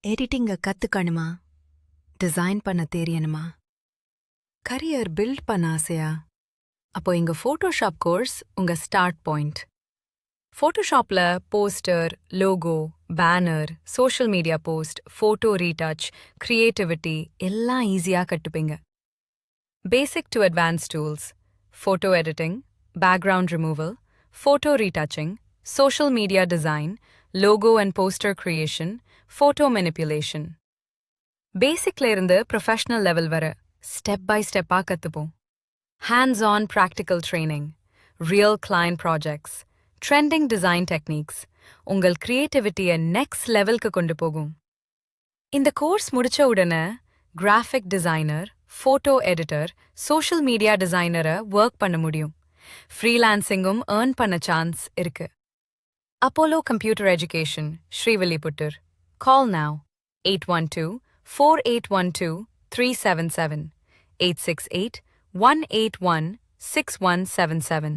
எடிட்டிங்க கத்துக்கணுமா? Design பண்ண தெரியணுமா? Career build பண்ண ஆசையா? அப்போ இங்க ஃபோட்டோஷாப் கோர்ஸ் உங்க ஸ்டார்ட் பாயிண்ட். ஃபோட்டோஷாப்ல poster, logo, banner, social media post, photo retouch, creativity எல்லாம் ஈஸியா கட்டுப்பீங்க. Basic to advance tools: photo editing, background removal, photo retouching, social media design, logo and poster creation, photo manipulation. பேசிக்ல இருந்து professional level வர step by ஸ்டெப்பா கத்துப்போம். Hands on practical training, real client projects, trending design techniques உங்கள் கிரியேட்டிவிட்டியை next லெவலுக்கு கொண்டு போகும். இந்த கோர்ஸ் முடிச்ச உடனே graphic designer, photo editor, social media டிசைனரை ஒர்க் பண்ண முடியும். ஃப்ரீலான்சிங்கும் ஏர்ன் பண்ண சான்ஸ் இருக்கு. Apollo Computer Education, Srivilliputtur. Call now 812-4812-377, 868-181-6177.